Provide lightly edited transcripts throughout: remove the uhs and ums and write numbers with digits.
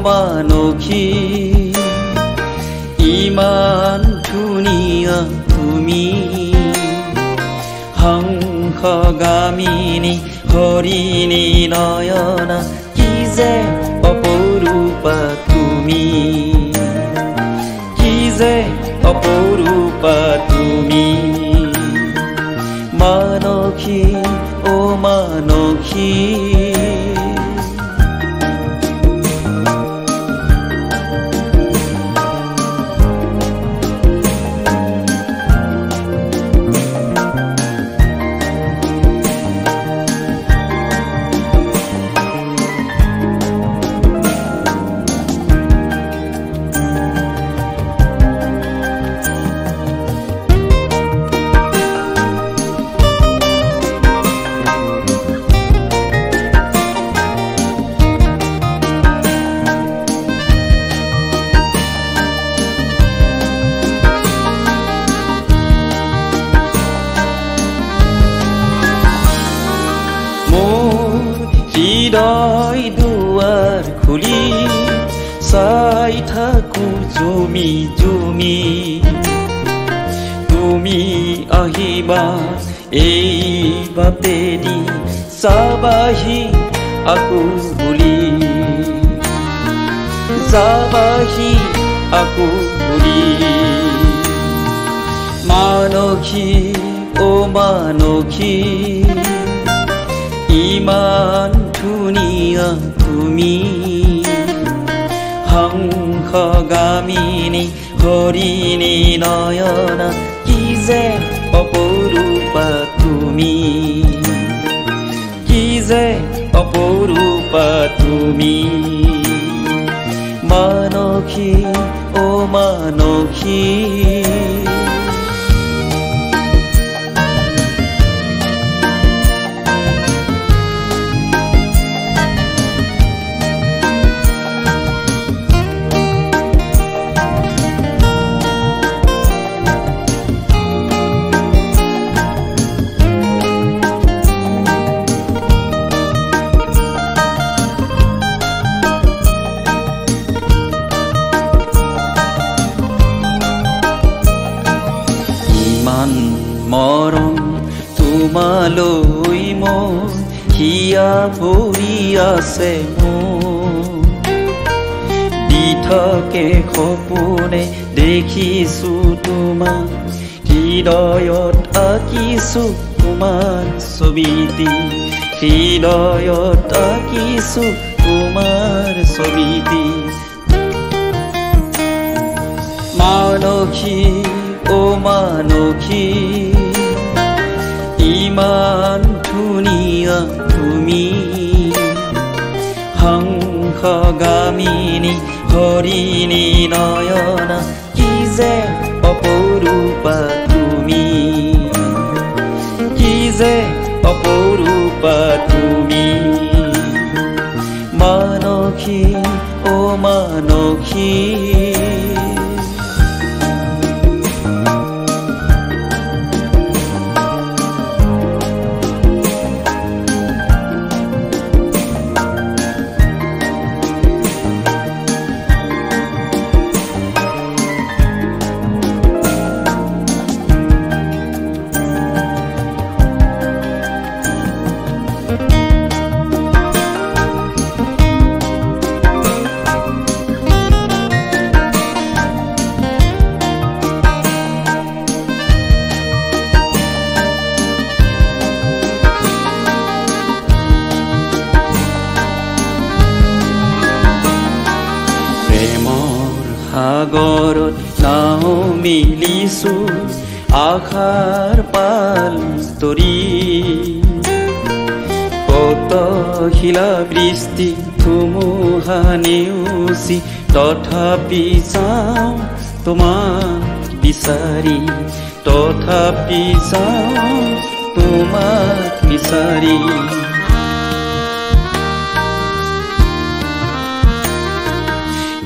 মানসী ইমান ধুনীয়া তুমি হংসগামিনী হৰিণী নয়না কি যে অপৰূপা তুমি কি যে অপৰূপা তুমি মানসী ও মানসী হৃদয় দুৱাৰ খুলি চাই থাকো জুমি জুমি তুমি আহিবা এই বাটেদি যাবাহি আকৌ বুলি যাবাহি আকৌ বুলি মানসী ও মানসী ইমান ধুনীয়া তুমি হংসগামিনী হৰিণী নয়না কি যে অপৰূপা তুমি কি যে অপৰূপা তুমি মানসী ও মানসী মৰম তোমালৈ মোৰ হিয়া ভৰি আছে মোৰ দি থাকে সপোনে দেখিছো তোমাক হৃদয়ত আঁকিছো তোমাৰ ছবিটি হৃদয়ত আঁকিছো তোমাৰ ছবিটি মানসী ও মানসী ইমান ধুনীয়া তুমি হংসগামিনী হৰিণী নয়না কি যে অপৰূপা তুমি কি যে অপৰূপা তুমি মানসী ও মানসী সাগৰত নাও মিলিছো আশাৰ পাল তৰি কত শিলা বৃষ্টি ধুমুহা নেওচি তথাপি যাওঁ তোমাক বিচাৰি তথাপি যাওঁ তোমাক বিচাৰি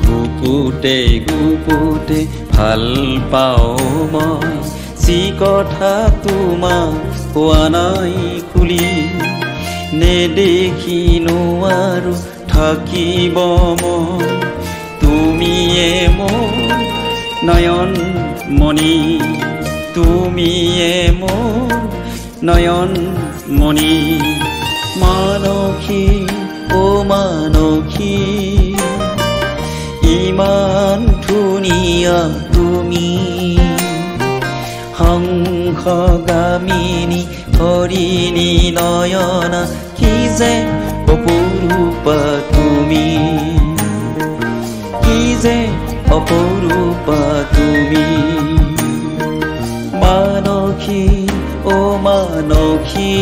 গুপুতে গুপুতে ভাল পাওঁ মই যি কথা তোমাক কোৱা নাই খুলি নেদেখি নোৱাৰো থাকিব মই নয়ন মণি তুমিয়ে মোৰ নয়ন মণি মানসী ও মানসী ইমান ধুনীয়া তুমি হংসগামিনী হৰিণী নয়না কি যে অপৰূপা তুমি কি যে অপৰূপা তুমি মানসী ও মানসী